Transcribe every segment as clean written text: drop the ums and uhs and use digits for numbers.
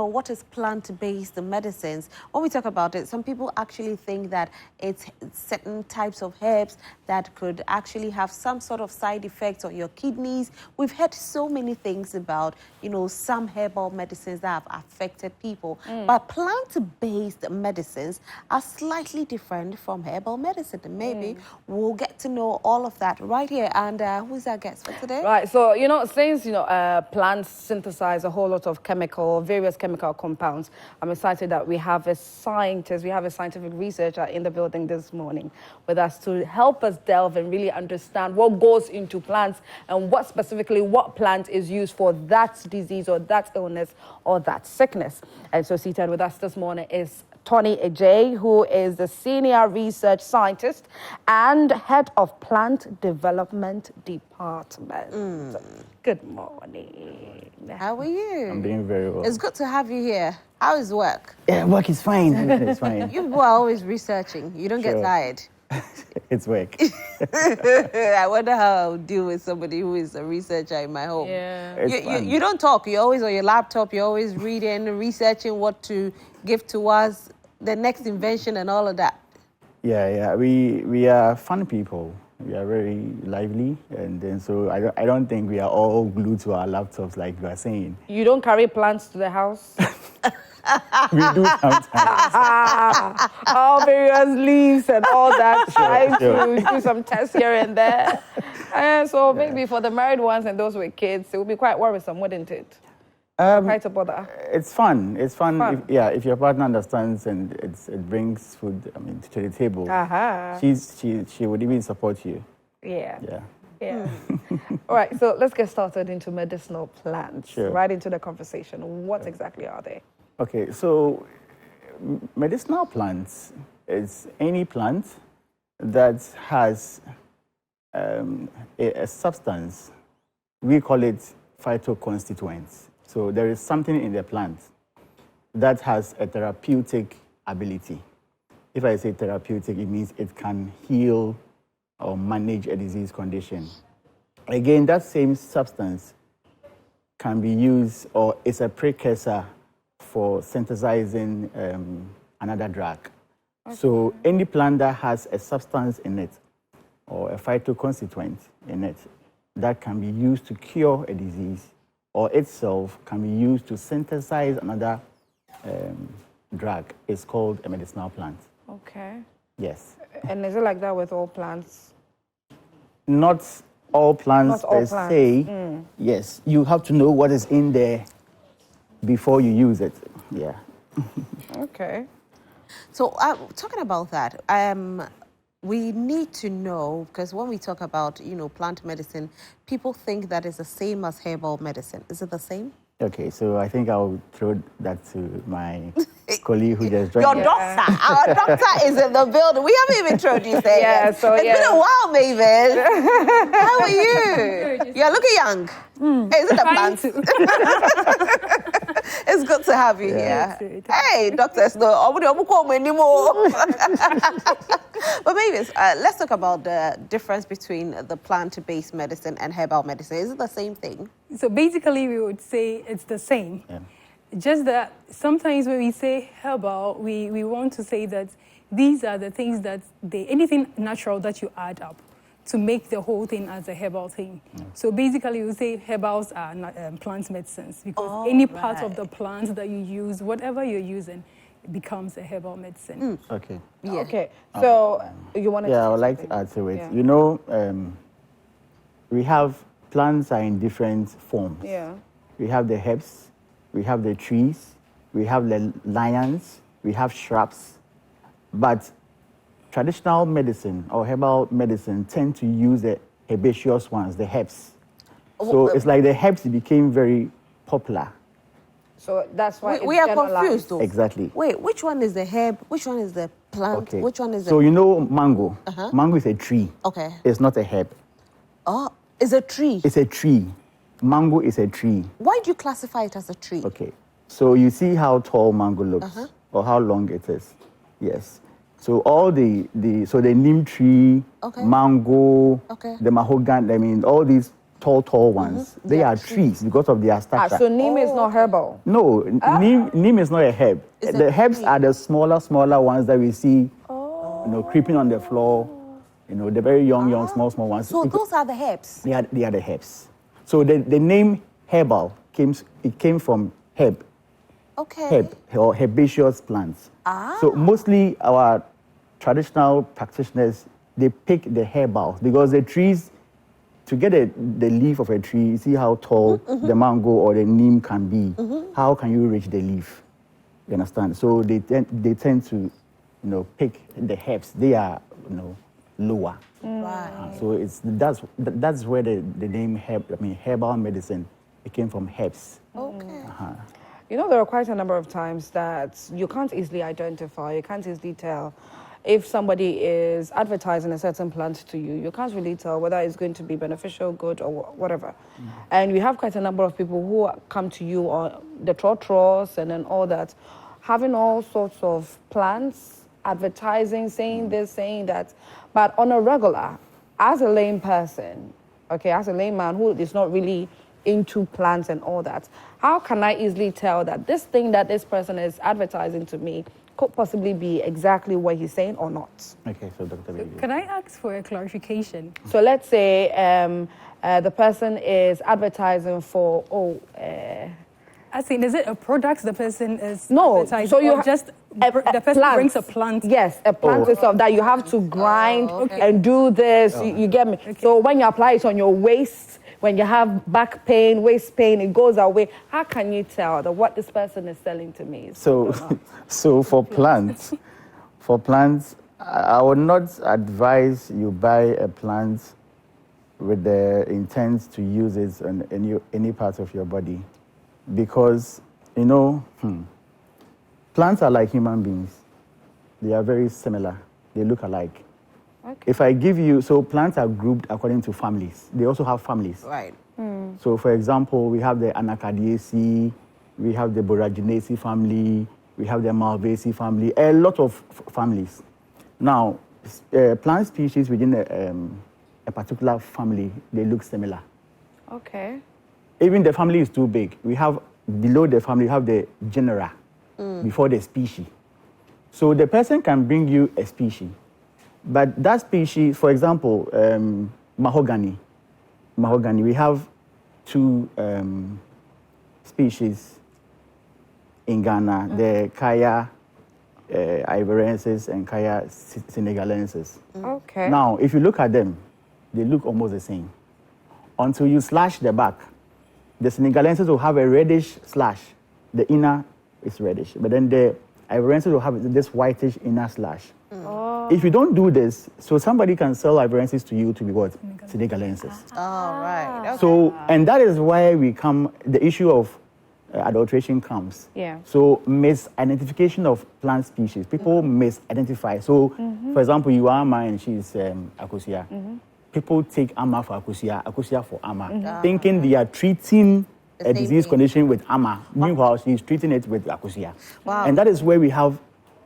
on what is plant-based medicines. When we talk about it, some people actually think that it's certain types of herbs that could actually have some sort of side effects on your kidneys. We've heard so many things about, some herbal medicines that have affected people. But plant-based medicines are slightly different from herbal medicine. And maybe we'll get to know all of that right here. And who's our guest for today? Right, so, since, plants synthesize a whole lot of various chemical compounds, I'm excited that we have a scientific researcher in the building this morning with us to help us delve and really understand what goes into plants and what plant is used for that disease or that illness or that sickness. And so seated with us this morning is Tonny Asafo-Adjei, who is the Senior Research Scientist and Head of Plant Development Department. Good morning. How are you? I'm doing very well. It's good to have you here. How is work? Yeah, work is fine. It's fine. You are always researching. You don't get tired. It's work. I wonder how I'll deal with somebody who is a researcher in my home. Yeah. You don't talk. You're always on your laptop. You're always reading, researching what to give to us, the next invention and all of that. Yeah. We are fun people. We are very lively, and then so I don't think we are all glued to our laptops like you are saying. You don't carry plants to the house? We do sometimes. All various leaves and all that, trying to do some tests here and there. And so maybe for the married ones and those with kids, it would be quite worrisome, wouldn't it? Quite a bother. It's fun. It's fun. If your partner understands and it brings food, to the table. She would even support you. Yeah. All right, so let's get started into medicinal plants. Sure. Right into the conversation. What exactly are they? Okay, so medicinal plants is any plant that has a substance. We call it phytoconstituents. So there is something in the plant that has a therapeutic ability. If I say therapeutic, it means it can heal or manage a disease condition. Again, that same substance can be used or is a precursor for synthesizing another drug. Okay. So any plant that has a substance in it or a phytoconstituent in it that can be used to cure a disease or itself can be used to synthesize another drug is called a medicinal plant. Okay. Yes. And is it like that with all plants? Not all plants per se. Yes. You have to know what is in there before you use it. Yeah. Okay. So talking about that, we need to know, because when we talk about, plant medicine, people think that it's the same as herbal medicine. Is it the same? Okay, so I think I'll throw that to my colleague who just joined. Your doctor. Our doctor is in the building. We haven't even introduced her yet. It's been a while, Mavis. How are you? You're looking young. Hey, is it the plant? It's good to have you here. Hey, doctors, no, anymore. But Mavis, let's talk about the difference between the plant-based medicine and herbal medicine. Is it the same thing? So basically, we would say it's the same. Yeah. Just that sometimes when we say herbal, we want to say that these are the things that anything natural that you add up to make the whole thing as a herbal thing. Yeah. So basically, we say herbals are plant medicines because any part of the plant that you use, whatever you're using, becomes a herbal medicine. Okay. Yeah. Okay. So you want to? Yeah, I would like to add to it. Yeah. We have plants are in different forms. Yeah. We have the herbs, we have the trees, we have the lions, we have shrubs, but traditional medicine or herbal medicine tend to use the herbaceous ones, the herbs. So it's like the herbs became very popular. So that's why we are confused though. Exactly. Wait, which one is the herb? Which one is the plant? Okay. Which one is So mango. Mango is a tree. Okay. It's not a herb. Oh, it's a tree. It's a tree. Mango is a tree. Why do you classify it as a tree? Okay. So you see how tall mango looks or how long it is. Yes. So all the neem tree, mango, the mahogany, all these tall ones. They are trees because of their stature. So neem is not herbal. No, neem is not a herb. The herbs are the smaller ones that we see, creeping on the floor. The very young, small ones. So those are the herbs? They are the herbs. So the name herbal came from herb. Okay. Herb or herbaceous plants. So mostly our traditional practitioners, they pick the herbals because the trees, to get the leaf of a tree, you see how tall the mango or the neem can be. How can you reach the leaf? You understand? So they tend to, pick the herbs. They are, lower. Right. So that's where the name herbal medicine, it came from herbs. Okay. There are quite a number of times that you can't easily identify, you can't easily tell if somebody is advertising a certain plant to you. You can't really tell whether it's going to be beneficial, good, or whatever. And we have quite a number of people who come to you on the trotros and then all that, having all sorts of plants, advertising, saying this, saying that. But on a regular, as a lame person, as a layman who is not really into plants and all that, how can I easily tell that this thing that this person is advertising to me could possibly be exactly what he's saying or not? Okay, so Dr. Baby. Can I ask for a clarification? So let's say the person is advertising for, As in, is it a product the person is no, advertising? so you or just the person plant. brings a plant? Yes, a plant itself that you have to grind and do this. You get me? Okay. So when you apply it on your waist, when you have back pain, waist pain, it goes away. How can you tell that what this person is selling to me is so for plants, I would not advise you buy a plant with the intent to use it on any part of your body, because plants are like human beings. They are very similar. They look alike. Okay. If I give you, so plants are grouped according to families. They also have families. Right. So for example, we have the Anacardiaceae, we have the Boraginaceae family, we have the Malvaceae family, a lot of families. Now, plant species within a particular family, they look similar. Okay. Even the family is too big. We have, below the family, we have the genera before the species. So the person can bring you a species, but that species, for example, mahogany, we have two species in Ghana, the Kaya ivorensis and Kaya senegalensis. Okay. Now, if you look at them, they look almost the same. Until you slash the back, the senegalensis will have a reddish slash. The inner is reddish, but then the ivorensis will have this whitish inner slash. If you don't do this, so somebody can sell ivorensis to you to be what? Senegalensis. Oh, right. Okay. So, and that is why the issue of adulteration comes. Yeah. So, misidentification of plant species. People misidentify. So, for example, you are Ama and she's Akosia. People take Ama for Akosia for Ama, thinking they are treating a disease condition with Ama. Meanwhile, she's treating it with Akosia. Wow. And that is where we have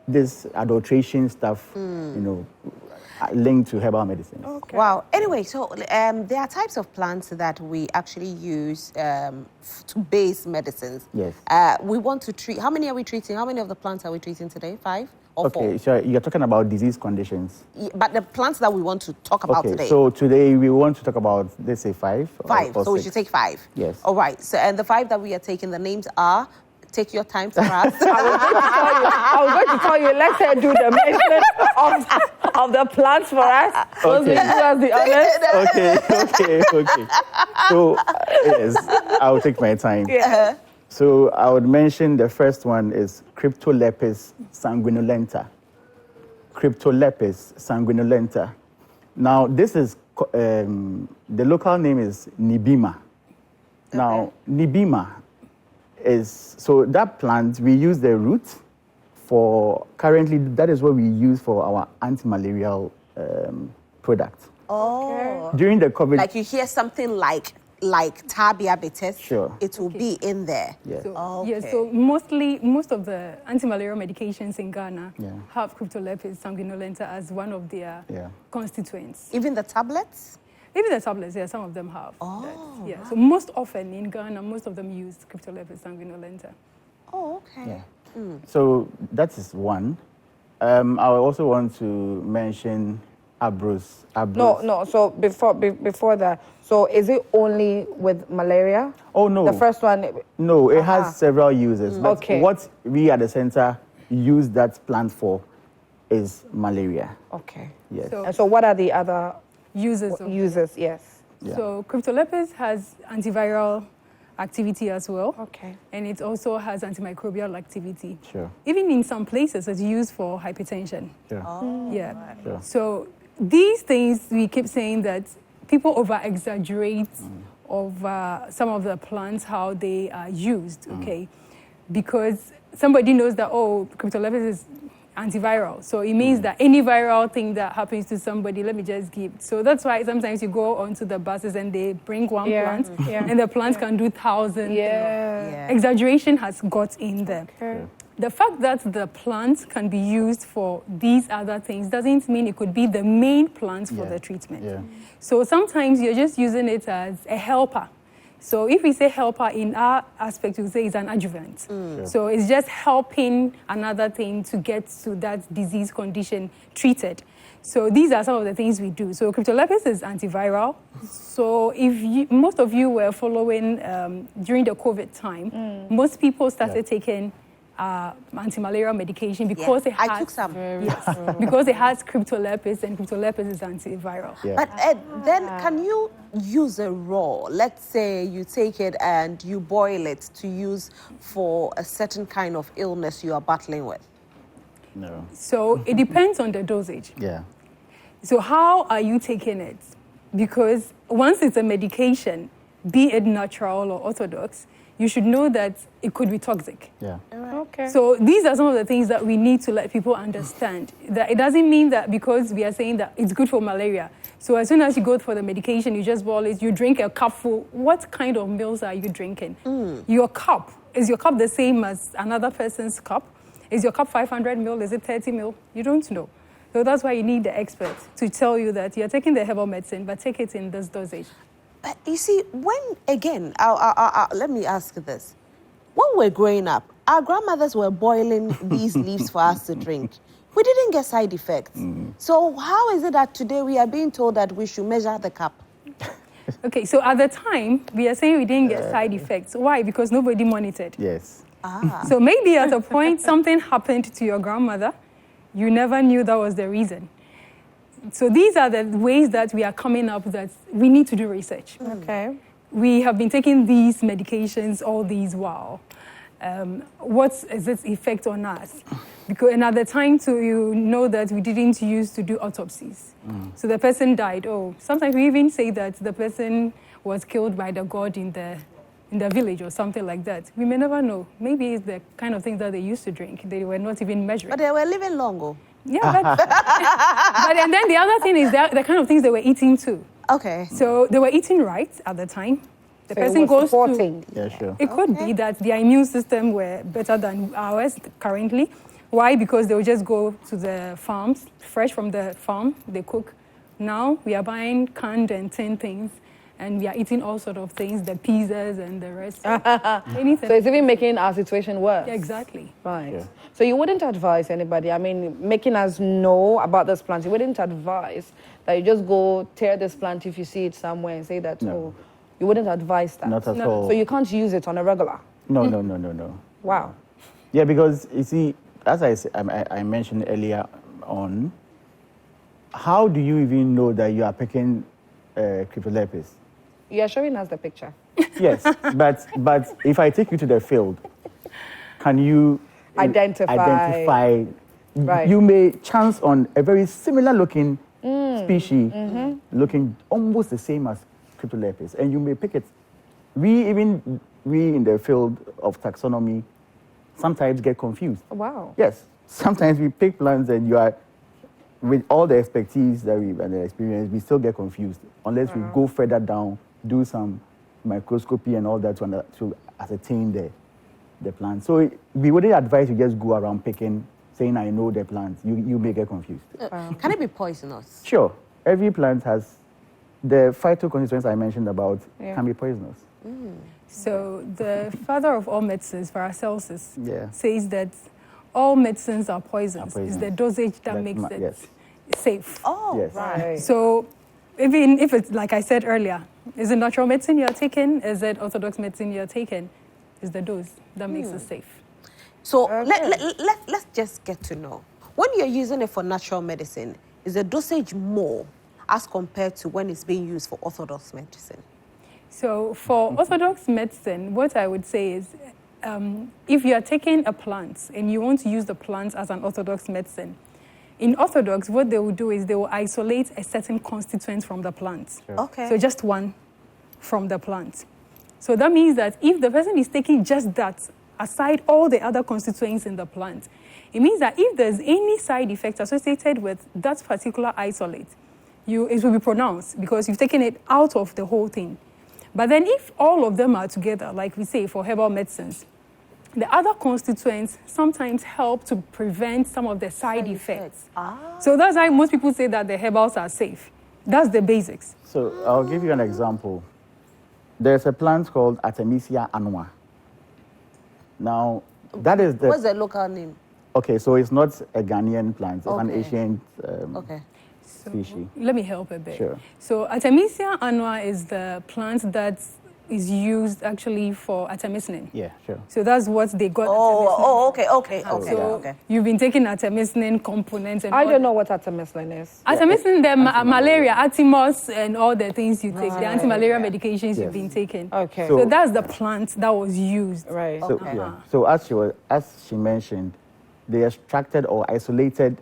this adulteration stuff, linked to herbal medicines. Okay. Wow. Anyway, so there are types of plants that we actually use to base medicines. Yes. We want to treat. How many are we treating? How many of the plants are we treating today? 5 or 4? Okay, so you're talking about disease conditions. Yeah, but the plants that we want to talk about today. So today we want to talk about, let's say 5. 5. Or so 6. we should take 5. Yes. All right. So and the 5 that we are taking, the names are. Take your time to ask. I was going to tell you, let her do the mention of the plants for us. Okay. Do us the honors. Okay. So, yes, I'll take my time. Yeah. So, I would mention the first one is Cryptolepis sanguinolenta. Cryptolepis sanguinolenta. Now, this is, the local name is Nibima. Now, Nibima is, so that plant, we use the root for, currently, that is what we use for our anti-malarial product. Oh. During the COVID... Like you hear something like diabetes, sure, it will be in there. Yeah. So, so most of the anti-malarial medications in Ghana have Cryptolepis sanguinolenta as one of their constituents. Even the tablets? Even the tablets, yeah, some of them have. Oh, that. Yeah. So most often in Ghana, most of them use Cryptolepis sanguinolenta. Oh, okay. Yeah. So that is one. I also want to mention Abrus. No. So before that, so is it only with malaria? Oh, no. The first one. No, it has several uses. But Okay. what we at the center use that plant for is malaria. Okay. Yes. And so what are the other Uses. of- uses? Yes. Yeah. So Cryptolepis has antiviral activity as well. Okay. And it also has antimicrobial activity. Sure. Even in some places, it's used for hypertension. Sure. Yeah. Sure. So these things, we keep saying that people over-exaggerate of some of the plants, how they are used, okay? Because somebody knows that, oh, Cryptolepis is antiviral. So it means that any viral thing that happens to somebody, let me just give. So that's why sometimes you go onto the buses and they bring one plant, and the plant can do thousands. Yeah. Exaggeration has got in there. Okay. The fact that the plant can be used for these other things doesn't mean it could be the main plant for the treatment. Yeah. So sometimes you're just using it as a helper. So if we say helper in our aspect, we say it's an adjuvant. So it's just helping another thing to get to that disease condition treated. So these are some of the things we do. So Cryptolepis is antiviral. So if most of you were following during the COVID time, most people started taking anti-malaria medication because it has, I took some. Yes, because it has Cryptolepis, and Cryptolepis is antiviral. Yeah. But then can you use a raw? Let's say you take it and you boil it to use for a certain kind of illness you are battling with. No. So it depends on the dosage. Yeah. So how are you taking it? Because once it's a medication, be it natural or orthodox, you should know that it could be toxic. Yeah. Okay. So these are some of the things that we need to let people understand. That it doesn't mean that because we are saying that it's good for malaria. So as soon as you go for the medication, you just boil it, you drink a cup full. What kind of meals are you drinking? Your cup, is your cup the same as another person's cup? Is your cup 500 ml? Is it 30 ml? You don't know. So that's why you need the expert to tell you that you're taking the herbal medicine, but take it in this dosage. But you see, let me ask this. When we were growing up, our grandmothers were boiling these leaves for us to drink. We didn't get side effects. So how is it that today we are being told that we should measure the cup? Okay, so at the time, we are saying we didn't get side effects. Why? Because nobody monitored. Yes. So maybe at a point, something happened to your grandmother. You never knew that was the reason. So these are the ways that we are coming up that we need to do research. Okay. We have been taking these medications all these while. What is its effect on us? Because and at the time, you know that we didn't used to do autopsies. So the person died. Oh, sometimes we even say that the person was killed by the god in the village or something like that. We may never know. Maybe it's the kind of things that they used to drink. They were not even measuring. But they were living longer. Yeah, but and then the other thing is that the kind of things they were eating too. Okay. So they were eating right at the time. The So it person was goes supporting. to. Yeah, sure. It could be that their immune system were better than ours currently. Why? Because they would just go to the farms, fresh from the farm, they cook. Now we are buying canned and tinned things, and we are eating all sorts of things, the pizzas and the rest. Anything. So it's even making our situation worse. Yeah, exactly. Right. Yeah. So you wouldn't advise anybody, I mean, making us know about this plant, you wouldn't advise that you just go tear this plant if you see it somewhere and say that, No. you wouldn't advise that. Not at No. all. So you can't use it on a regular. No. Wow. Yeah, because you see, as I mentioned earlier on, how do you even know that you are picking Cryptolepis? You are showing us the picture. Yes, but if I take you to the field, can you Identify. Right. You may chance on a very similar looking species, looking almost the same as Cryptolepis, and you may pick it. We in the field of taxonomy sometimes get confused. Wow. Yes, sometimes we pick plants and you are, with all the expertise that and the experience, we still get confused unless we go further down, do some microscopy and all that to ascertain the plant. So we wouldn't advise you just go around picking, saying I know the plant. You may get confused. Can it be poisonous? Sure, every plant has the phytoconstituents I mentioned about can be poisonous. So the father of all medicines, Paracelsus, Yeah. says that all medicines are poisons. It's the dosage that makes it safe. Oh, Yes. right. So even if it's, like I said earlier, is it natural medicine you're taking? Is it orthodox medicine you're taking? It's the dose that makes it safe. So let's just get to know. When you're using it for natural medicine, is the dosage more as compared to when it's being used for orthodox medicine? So for orthodox medicine, what I would say is if you are taking a plant and you want to use the plant as an orthodox medicine, in orthodox, what they will do is they will isolate a certain constituent from the plant. Sure. Okay. So just one from the plant. So that means that if the person is taking just that, aside all the other constituents in the plant, it means that if there's any side effect associated with that particular isolate, it will be pronounced because you've taken it out of the whole thing. But then if all of them are together, like we say for herbal medicines, the other constituents sometimes help to prevent some of the side effects. So that's why most people say that the herbals are safe. That's the basics. So I'll give you an example. There's a plant called Artemisia annua. Now, that is the... What's the local name? Okay, so it's not a Ghanaian plant. It's an Okay. Asian Okay. species. Let me help a bit. Sure. So Artemisia annua is the plant that is used actually for artemisinin. Yeah, sure. So that's what they got. Okay. So you've been taking artemisinin components. And I all don't know what artemisinin is. Artemisinin, the malaria, Artemis, and all the things you take, the anti-malaria medications you've been taking. Okay. So that's the plant that was used. Right. So, so as she mentioned, they extracted or isolated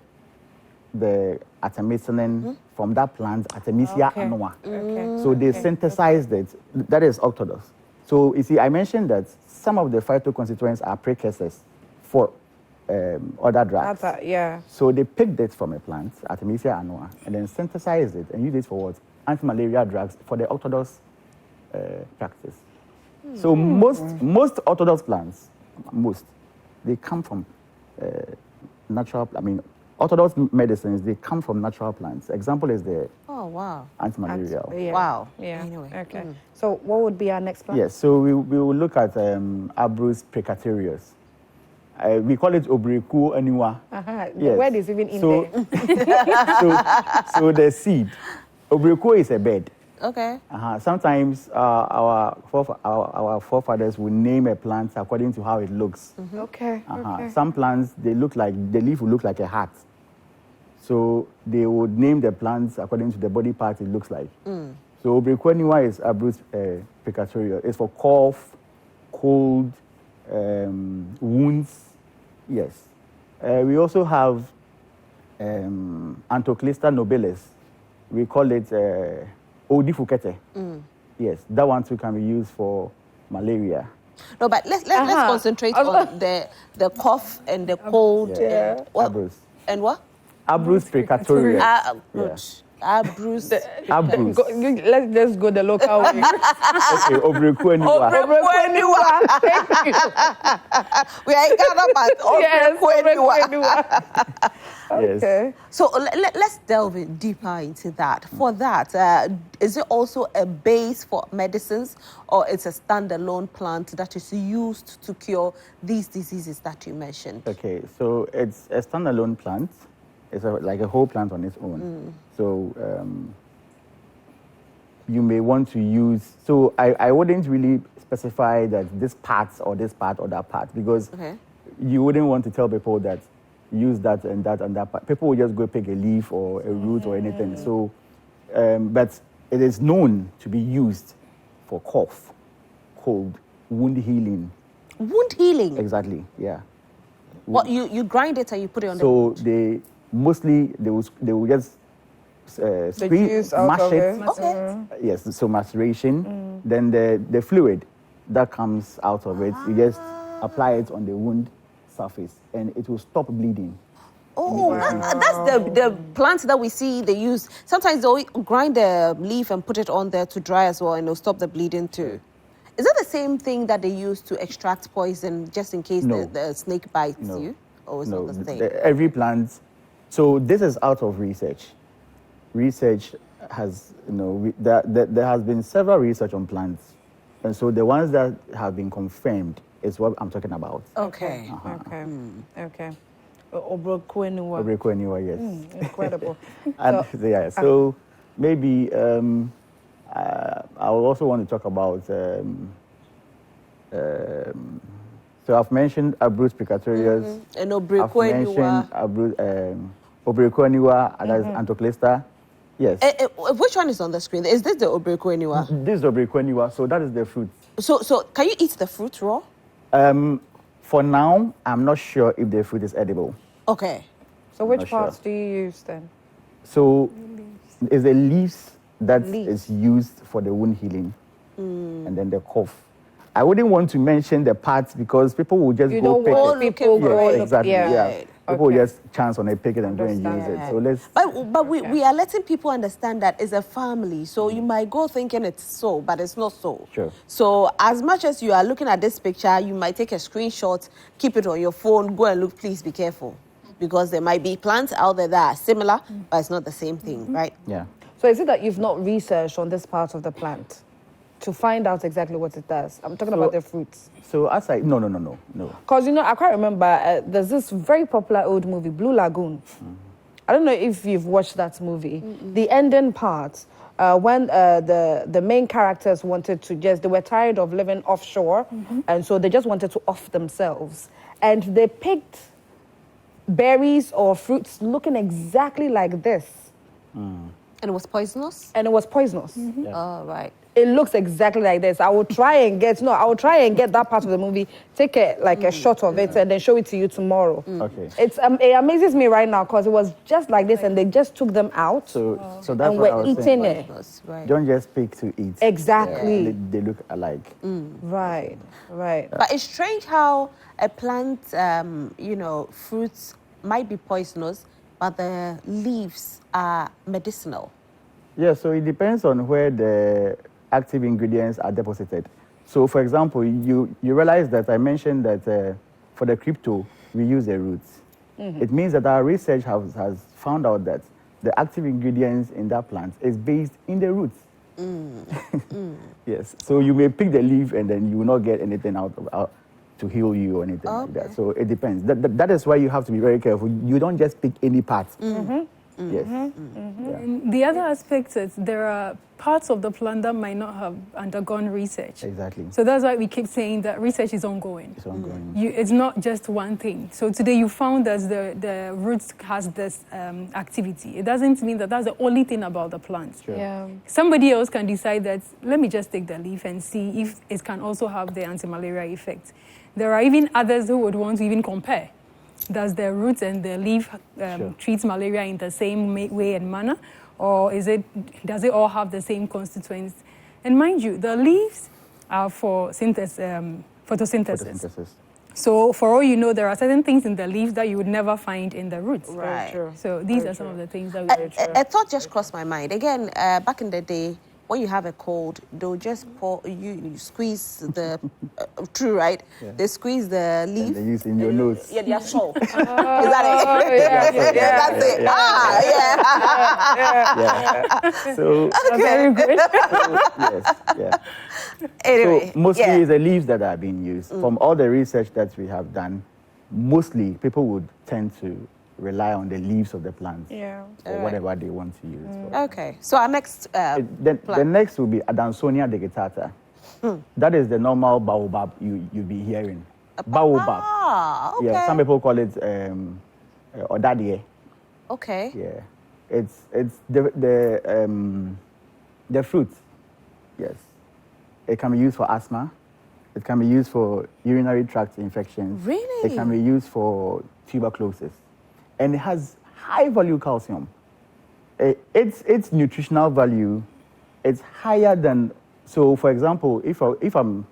the artemisinin from that plant, Artemisia annua. Okay. So they synthesized it. That is orthodox. So you see, I mentioned that some of the phytoconstituents are precursors for other drugs. Yeah. So they picked it from a plant, Artemisia annua, and then synthesized it and used it for what? Anti-malaria drugs for the orthodox practice. So most orthodox plants, they come from natural, orthodox medicines, they come from natural plants. Example is the anti-malarial. Yeah. Wow. Yeah. Anyway. Okay. So what would be our next plant? Yes, so we will look at Abrus precatorius. We call it Obreku Aniwa. The word is even in there. So the seed. Obreku is a bed. Okay. Sometimes our forefathers will name a plant according to how it looks. Okay. Some plants, the leaf will look like a heart. So they would name the plants according to the body part it looks like. So Obrequeniwa is Abrus precatorius. It's for cough, cold, wounds. Yes. We also have Antoclista nobilis. We call it Odifukete. Yes, that one too can be used for malaria. No, but let's concentrate on the cough and the cold. Yeah. Abrus. And what? Abrus precatorius. Good. Abrus. Abrus. Let's just go the local way. Okay, Obrequeniwa. Thank you. We are in Ghana, but Yes, Yes. Okay. So let's delve in deeper into that. For that, is it also a base for medicines, or it's a standalone plant that is used to cure these diseases that you mentioned? Okay, so it's a standalone plant. It's like a whole plant on its own. So you may want to use, so I wouldn't really specify that this part or that part, because you wouldn't want to tell people that use that and that and that part. People will just go pick a leaf or a root or anything. So, but it is known to be used for cough, cold, wound healing. Wound healing? Exactly, yeah. What, you grind it and you put it on the So wound? they will just squeeze, mash it. Okay. Yes, so maceration. Then the fluid that comes out of it, you just apply it on the wound surface and it will stop bleeding. Oh, that's the plants that we see they use. Sometimes they'll grind the leaf and put it on there to dry as well, and it'll stop the bleeding too. Is that the same thing that they use to extract poison just in case the snake bites you? Or is it the same? Every plant. So this is out of research. Research has, there has been several research on plants. And so the ones that have been confirmed is what I'm talking about. Okay. Okay. Obrokwenua. Obrokwenua, yes. Incredible. And so maybe I also want to talk about, so I've mentioned Abrus picatorius. And I've mentioned Obrokwenua, that is Antoclista. Yes. Which one is on the screen? Is this the Obrokwenua? This is Obrokwenua, so that is the fruit. So can you eat the fruit raw? For now, I'm not sure if the fruit is edible. Okay. So which parts do you use then? So it's the leaves that is used for the wound healing, and then the cough. I wouldn't want to mention the parts because people will just go pick it. People go exactly. Yeah. Right. People will just chance on a pick it and go and use it. So let's. But we are letting people understand that it's a family. So you might go thinking it's so, but it's not so. Sure. So as much as you are looking at this picture, you might take a screenshot, keep it on your phone, go and look. Please be careful, because there might be plants out there that are similar, but it's not the same thing, right? Yeah. So is it that you've not researched on this part of the plant to find out exactly what it does? I'm talking about the fruits. So no. Because, I quite remember there's this very popular old movie, Blue Lagoon. I don't know if you've watched that movie. The ending part, when the main characters wanted to they were tired of living offshore, and so they just wanted to off themselves. And they picked berries or fruits looking exactly like this. And it was poisonous? And it was poisonous. Oh, right. It looks exactly like this. I will try and get that part of the movie, take a shot of it, and then show it to you tomorrow. Okay. It amazes me right now because it was just like this, and they just took them out. So that's and what I we're was eating saying. it. Right. Don't just pick to eat. Exactly. They look alike. Right. But it's strange how a plant, fruits might be poisonous, but the leaves are medicinal. Yeah, so it depends on where the active ingredients are deposited. So, for example, you realize that I mentioned that for the crypto, we use the roots. It means that our research has found out that the active ingredients in that plant is based in the roots. Yes, so you may pick the leaf and then you will not get anything out to heal you or anything like that. So it depends. That is why you have to be very careful. You don't just pick any part. Yes. Yeah. And the other aspect is there are parts of the plant that might not have undergone research. Exactly. So that's why we keep saying that research is ongoing. It's ongoing. It's not just one thing. So today you found that the roots has this activity. It doesn't mean that that's the only thing about the plant. Sure. Yeah. Somebody else can decide that, let me just take the leaf and see if it can also have the anti-malaria effect. There are even others who would want to even compare. Does the roots and the leaf treat malaria in the same way and manner? Or does it all have the same constituents? And mind you, the leaves are for photosynthesis. So for all you know, there are certain things in the leaves that you would never find in the roots. Right. So these are some of the things that we A thought just crossed my mind. Again, back in the day, when you have a cold, they'll just you squeeze the, true, right? Yeah. They squeeze the leaf. And they use in your nose. Yeah, they're salt. Is that it? That's it. Yeah. So, Very good. yes, yeah. Anyway, so mostly it's the leaves that are being used. From all the research that we have done, mostly people would tend to rely on the leaves of the plants or whatever they want to use. Okay, so our next the next will be Adansonia degutata. That is the normal baobab you'll be hearing. Baobab. Ah, okay. Yeah, some people call it odadie. Okay. Yeah, it's the fruit. Yes, it can be used for asthma. It can be used for urinary tract infections. Really? It can be used for tuberculosis. And it has high value calcium. Its nutritional value, it's higher than, so for example, if I'm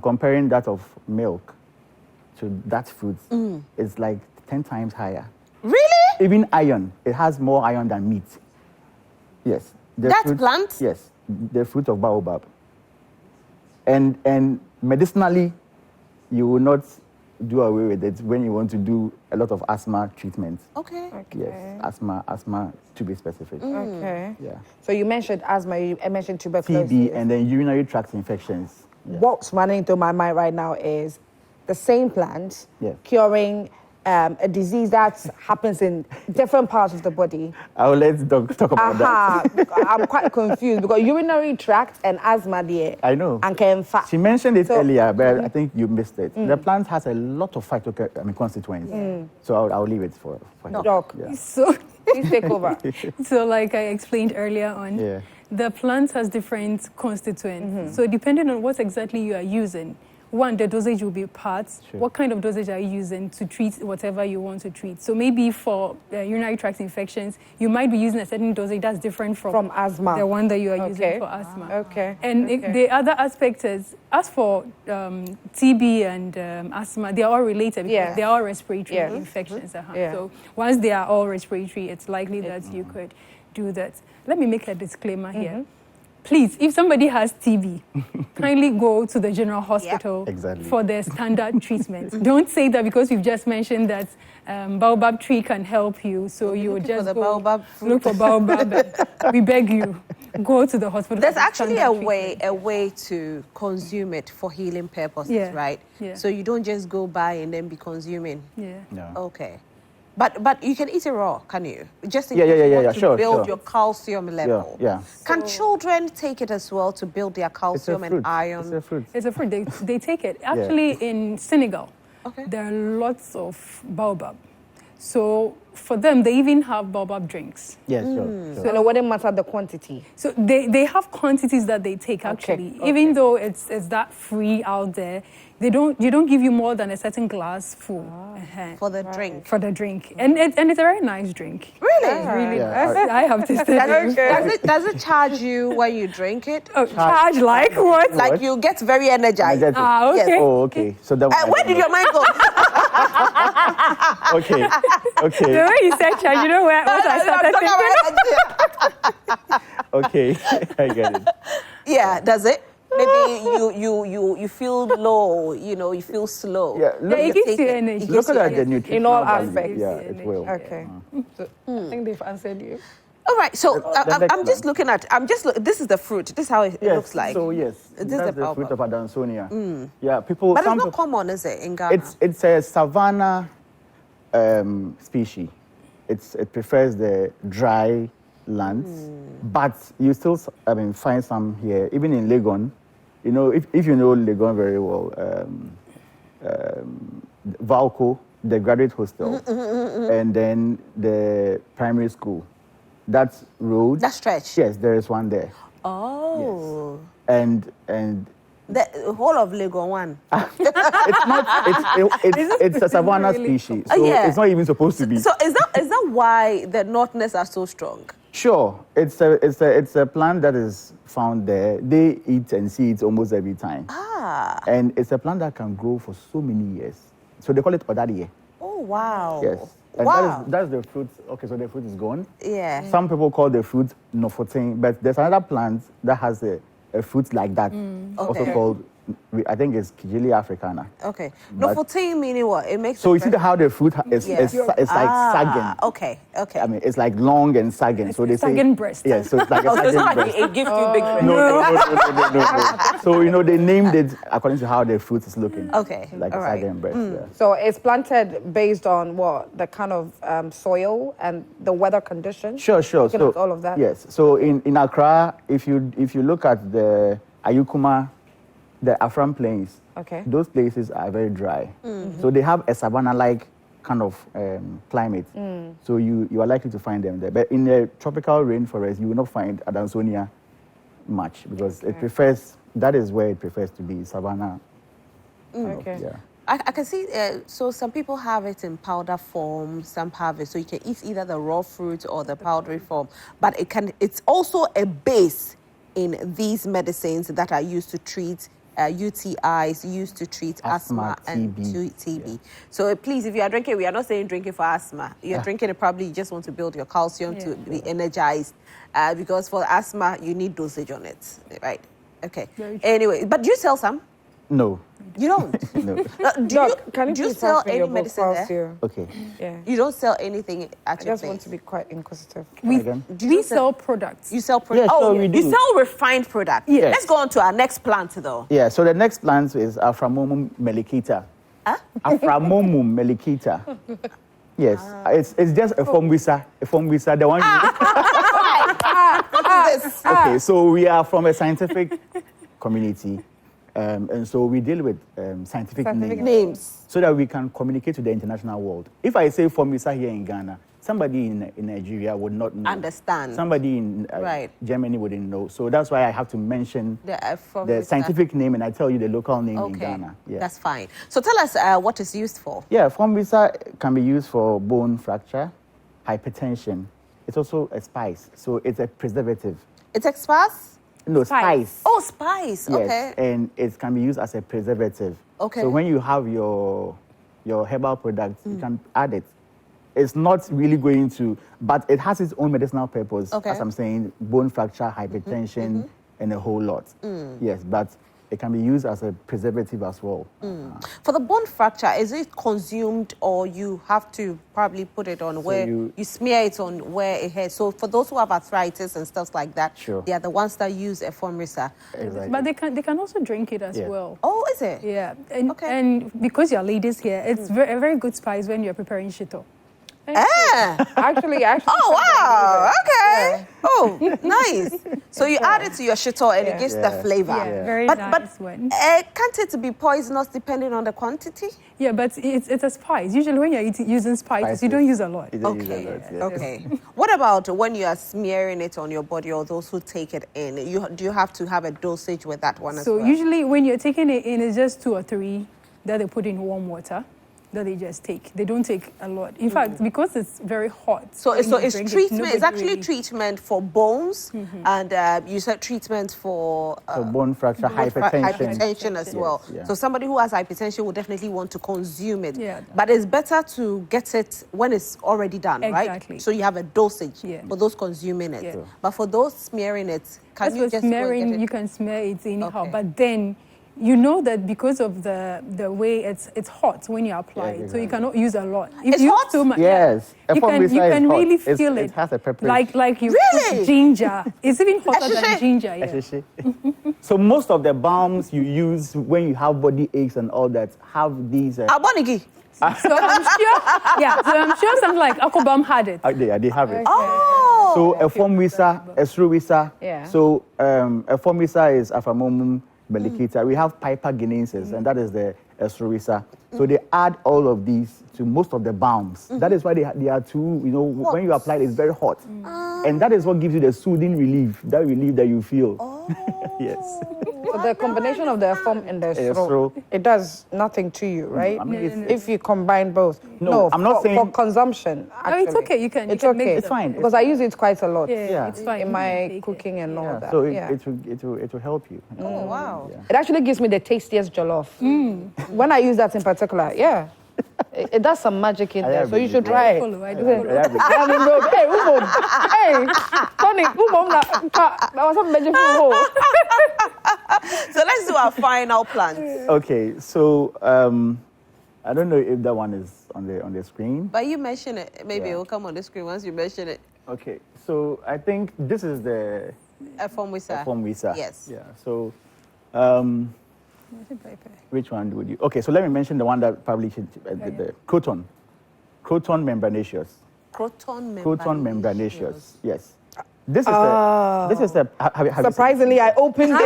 comparing that of milk to that fruit, it's like 10 times higher. Really? Even iron, it has more iron than meat. Yes. That's plant? Yes, the fruit of baobab. And medicinally, you will not do away with it when you want to do a lot of asthma treatments. Okay. Yes, asthma to be specific. Okay. Yeah. So you mentioned asthma, you mentioned tuberculosis. TB and then urinary tract infections. Yeah. What's running through my mind right now is the same plant curing a disease that happens in different parts of the body. I'll let Doc talk about that. I'm quite confused because urinary tract and asthma there. I know. And can She mentioned it earlier, but I think you missed it. The plant has a lot of constituents. So I'll leave it for no. Doc. Yeah. So, please take over. So like I explained earlier on, the plant has different constituents. So depending on what exactly you are using, one, the dosage will be parts. Sure. What kind of dosage are you using to treat whatever you want to treat? So maybe for urinary tract infections, you might be using a certain dosage that's different from asthma, the one that you are using for asthma. Okay. And the other aspect is, as for TB and asthma, they are all related because they are all respiratory infections. So once they are all respiratory, it's likely that you could do that. Let me make a disclaimer here. Please, if somebody has TB, kindly go to the general hospital for the standard treatment. Don't say that because you've just mentioned that baobab tree can help you, so you would just go look for baobab. We beg you, go to the hospital. There's actually a way to consume it for healing purposes, right? Yeah. So you don't just go buy and then be consuming. Yeah. No. Okay. But you can eat it raw, can you? Just in to build your calcium level. Yeah. Can children take it as well to build their calcium and iron? It's a fruit. It's a fruit. They take it. Actually, in Senegal, there are lots of baobab. So for them, they even have baobab drinks. Yes, sure. So it wouldn't matter the quantity. So they have quantities that they take actually. Even though it's that free out there, you don't give you more than a certain glass full for the drink. For the drink, and it's a very nice drink. Really, really. I have tasted it. Does it charge you when you drink it? Oh, charge like what? Like you get very energized. Okay. Yes. Oh, okay. So that. Where did your mind go? Okay. The way you said charge, you know what I started thinking. Okay, I get it. Yeah, does it? Maybe you feel low, you feel slow. Yeah, it gives you energy. Look at the nutrition. In all aspects. Yeah, it will. Okay. So I think they've answered you. All right, so I'm just looking at, this is the fruit. This is how it looks like. So yes, this that's is the fruit of Adansonia. Yeah, people. But it's not common, is it, in Ghana? It's a savanna species. It prefers the dry lands, but you still find some here, even in Legon. You know, if you know Legon very well, Valco, the graduate hostel, and then the primary school. That road. That stretch. Yes, there is one there. Oh. Yes. And the whole of Legon one. It's a savanna species, so it's not even supposed to be. So is that why the Northerners are so strong? Sure, it's a plant that is found there. They eat and see it almost every time. And it's a plant that can grow for so many years. So they call it odadie. Oh wow. Yes. And wow. that's the fruit. Okay, so the fruit is gone. Yeah. Some people call the fruit nofotin, but there's another plant that has a fruit like that, also called, I think it's Kijili africana. Okay. Nofotin meaning what? It makes. So you see how the fruit is like sagging. Okay. I mean, it's like long and sagging. So they say sagging breast. Yeah, so it's like a sagging breast. It gives you big breast. No. So they named it according to how the fruit is looking. Okay. Like a sagging breast. Yeah. So it's planted based on what? The kind of soil and the weather conditions? Sure. So all of that? Yes. So in Accra, if you look at the Ayukuma, the Afram Plains, those places are very dry. So they have a savanna-like kind of climate. So you are likely to find them there. But in the tropical rainforest, you will not find Adansonia much because it prefers, that is where it prefers to be, savanna. Okay. Yeah. I can see, so some people have it in powder form, some have it, so you can eat either the raw fruit or the powdery form. But it's also a base in these medicines that are used to treat UTIs, used to treat asthma and TB. Yeah. So please, if you are drinking, we are not saying drinking for asthma. You're drinking it probably, you just want to build your calcium to be energized. Because for asthma, you need dosage on it, right? Okay. Anyway, but do you sell some? No. You don't? No. Can you do you please sell pass me any your book medicine whilst there? you- Okay. Yeah. You don't sell anything at I your just want place? to be quite inquisitive. Again? We sell products. You sell Yeah, sure, we do. You sell refined product. Yes. Let's go on to our next plant, though. Yeah, so the next plant is Aframomum melicata. Huh? Aframomum melicata. Yes, it's just a fungicide, the one What is this? Okay, so we are from a scientific community, and so we deal with scientific names Names. so that we can communicate to the international world. If I say fungicide here in Ghana, somebody in Nigeria would not know. Understand. Somebody in Right. Germany wouldn't know. So that's why I have to mention The the scientific name, and I tell you the local name in Okay, Ghana. Yeah. that's fine. So tell us what it's used for. Yeah, fungicide can be used for bone fracture, hypertension. It's also a spice, so it's a preservative. It's expires? No, spice. Oh, spice. Yes, Okay. and it can be used as a preservative. Okay. So when you have your herbal products, you can add it. It's not really going to, but it has its own medicinal purpose. Okay. As I'm saying, bone fracture, hypertension, and a whole lot. Yes, but it can be used as a preservative as well. For the bone fracture, is it consumed or you have to probably put it on where you smear it on where it hurts? So for those who have arthritis and stuff like that, Sure. they are the ones that use a formicida. Exactly. But they can also drink it as Yeah. well. Oh, is it? Yeah, and, Okay. and because you're ladies here, it's a very good spice when you're preparing shito. Actually. Oh, wow. Okay. Oh, nice. So you add it to your shito and it gives the flavor. Yeah, very but, nice one. Can't it be poisonous depending on the quantity? Yeah, but it's a spice. Usually when you're using spices, you don't use a lot. You don't use a lot, yes. Okay. What about when you are smearing it on your body or those who take it in? Do you have to have a dosage with that one as So well? usually when you're taking it in, it's just 2 or 3 that they put in warm water that they just take. They don't take a lot. In fact, because it's very hot. So when it's you drink treatment. It's nobody actually really- treatment for bones, and you said treatment for So bone fracture, hypertension as well. yeah. So somebody who has hypertension will definitely want to consume it. Yeah. But it's better to get it when it's already done, right? Exactly. So you have a dosage Yeah. for those consuming it. Yeah. Sure. But for those smearing it, can As you for just go and smearing, get it? you can smear it anyhow. Okay. But then you know that because of the way it's hot when you apply it, so you cannot use a lot. If It's you hot? use too much, Yes. A you can fungicide is hot. really It's- feel it has a pepper. like you Really? put ginger. It's even hotter than ginger. Yeah. Esheshi. So most of the balms you use when you have body aches and all that have these. Abonigi. So I'm sure something like Akobam had it. They have it. Oh. So a formicida, a sruwisa. Yeah. So a formicida is Aframomum melicata. We have Piper guineensis, and that is the sruwisa. So they add all of these to most of the balms. That is why they are too, when you apply it, it's very hot. And that is what gives you the soothing relief that you feel. Yes. So the combination of the foam and the straw, it does nothing to you, right? I mean, If you combine both. No, I'm not saying- for consumption. No, Actually. it's okay. You can. It's you can okay. mix It's them. fine. Because I use it quite a lot. Yeah, it's fine. in You my can take cooking it. and all Yeah, that. so yeah. it will help you. Oh, wow. Yeah. It actually gives me the tastiest jollof. When I use that in particular, yeah. It does some magic in I there, have so you it. should I try it. follow, I do Is it? follow. Hey, Hey, Tonny, that was some magic food. So let's do our final plant. Okay, so I don't know if that one is on the screen. But you mention it. Maybe Yeah. it will come on the screen once you mention it. Okay, so I think this is the Formicida. formicida. Yes. Yeah. So, which one would you? Okay, so let me mention the one that probably should the croton membranaceous. Croton Membranaceous. Yes. This is the. Have you Surprisingly, I opened it.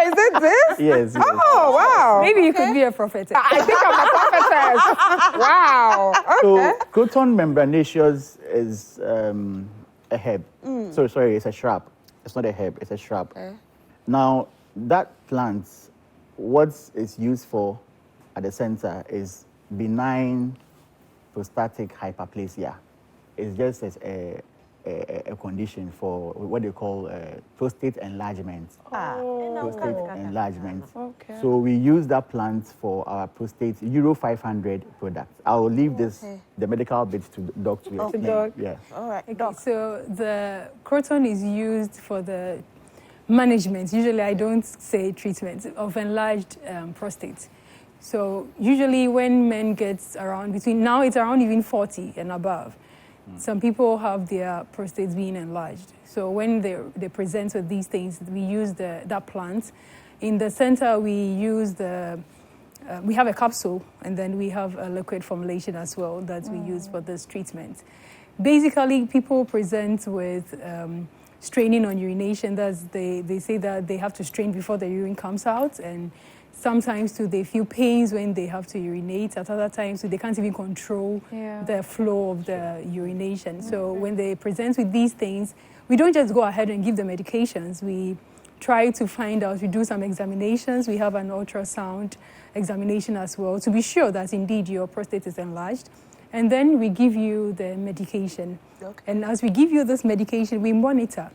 Is it this? Yes. yes. Oh, wow. Maybe you could be a prophetess. I think I'm a prophetess. Wow. So croton membranaceous is a herb. Sorry, it's a shrub. It's not a herb. It's a shrub. Now that plant, what it's used for at the center is benign prostatic hyperplasia. It's just as a condition for what they call prostate enlargement. Prostate enlargement. Okay. So we use that plant for our prostate Euro 500 products. I will leave the medical bit to Doc to explain. Doc. Yeah. All right. Okay, so the croton is used for the management. Usually I don't say treatment of enlarged prostate. So usually when men get around now it's around even 40 and above. Some people have their prostates being enlarged. So when they present with these things, we use that plant. In the center, we use we have a capsule, and then we have a liquid formulation as well that we use for this treatment. Basically, people present with straining on urination. They say that they have to strain before the urine comes out, and sometimes too, they feel pains when they have to urinate. At other times too, they can't even control the flow of the urination. So when they present with these things, we don't just go ahead and give the medications. We try to find out, we do some examinations. We have an ultrasound examination as well to be sure that indeed your prostate is enlarged. And then we give you the medication. Okay. And as we give you this medication, we monitor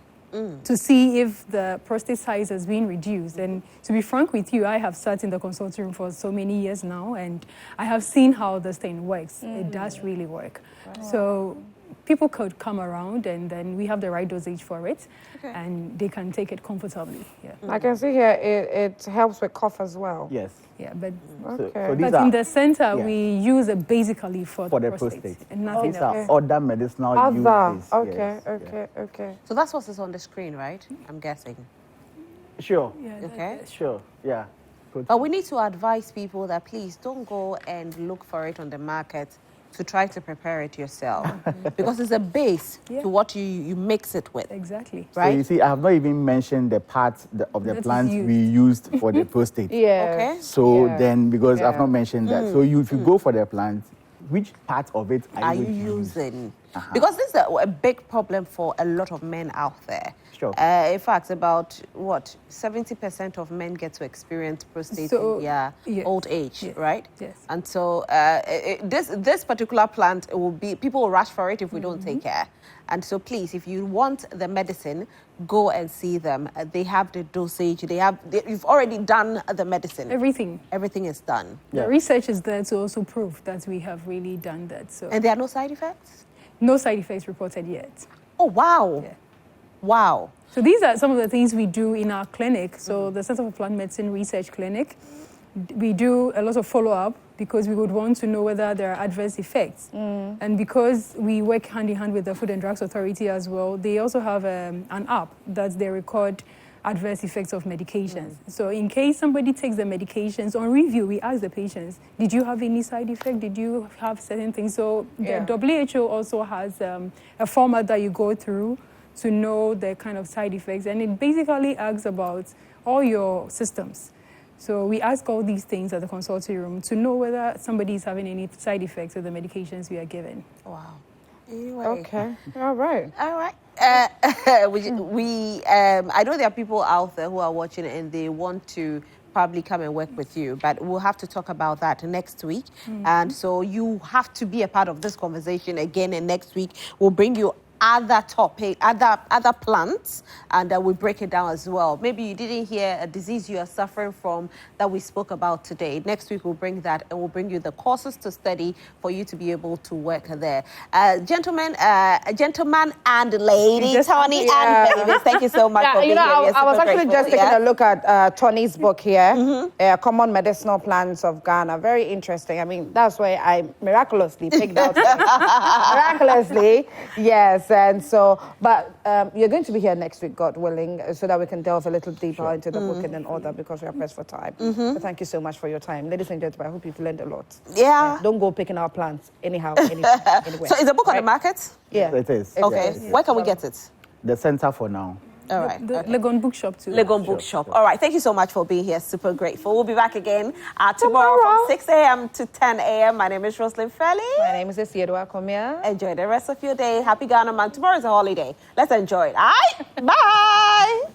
to see if the prostate size has been reduced. And to be frank with you, I have sat in the consulting room for so many years now, and I have seen how this thing works. It does really work. Wow. So people could come around, and then we have the right dosage for it, and they can take it comfortably. Yeah. I can see here it helps with cough as well. Yes. Yeah, but So but in the center, we use it basically for the prostate and nothing these else. are other medicinal uses. Okay. So that's what's on the screen, right? I'm guessing. Sure. Yeah, Okay. Sure. Yeah. Good. But we need to advise people that please don't go and look for it on the market to try to prepare it yourself because it's a base to what you mix it with. Exactly. Right? So you see, I have not even mentioned the parts of the That plants is we used for the prostate. Okay. So then, because I've not mentioned that, so if you go for the plant, which part of it Are you using? Because this is a big problem for a lot of men out there. Sure. In fact, about 70% of men get to experience prostate in their old age, right? Yes. And so this particular plant, people will rush for it if we don't take care. And so please, if you want the medicine, go and see them. They have the dosage. You've already done the medicine. Everything is done. The research is there to also prove that we have really done that. So. And there are no side effects? No side effects reported yet. Oh, wow. Yeah. Wow. So these are some of the things we do in our clinic. So the Center for Plant Medicine Research Clinic, we do a lot of follow-up because we would want to know whether there are adverse effects. And because we work hand in hand with the Food and Drugs Authority as well, they also have an app that they record adverse effects of medications. So in case somebody takes the medications, on review, we ask the patients, did you have any side effect? Did you have certain things? So the WHO also has a format that you go through to know the kind of side effects. And it basically asks about all your systems. So we ask all these things at the consulting room to know whether somebody is having any side effects with the medications we are given. Wow. Anyway. Okay. All right. I know there are people out there who are watching and they want to probably come and work with you, but we'll have to talk about that next week. And so you have to be a part of this conversation again, and next week we'll bring you other plants, and we break it down as well. Maybe you didn't hear a disease you are suffering from that we spoke about today. Next week we'll bring that, and we'll bring you the courses to study for you to be able to work there. Gentlemen and ladies, Tonny and Mavis, thank you so much for being here. I was actually just taking a look at Tonny's book here, Common Medicinal Plants of Ghana. Very interesting. I mean, that's why I miraculously picked out miraculously, yes. And so, but you're going to be here next week, God willing, so that we can delve a little deeper into the book and all that, because we are pressed for time. So thank you so much for your time. Ladies and gentlemen, I hope you've learned a lot. Yeah. Don't go picking our plants anyhow, anywhere. So is the book on the market? Yeah. It is. Okay. Where can we get it? The center for now. All right. The Legon Bookshop too. Legon Bookshop. All right. Thank you so much for being here. Super grateful. We'll be back again tomorrow from 6 a.m. to 10 a.m. My name is Roselyn Felli. My name is Asieduwaa, Akumia. Enjoy the rest of your day. Happy Ghana, man. Tomorrow is a holiday. Let's enjoy it. All right? Bye.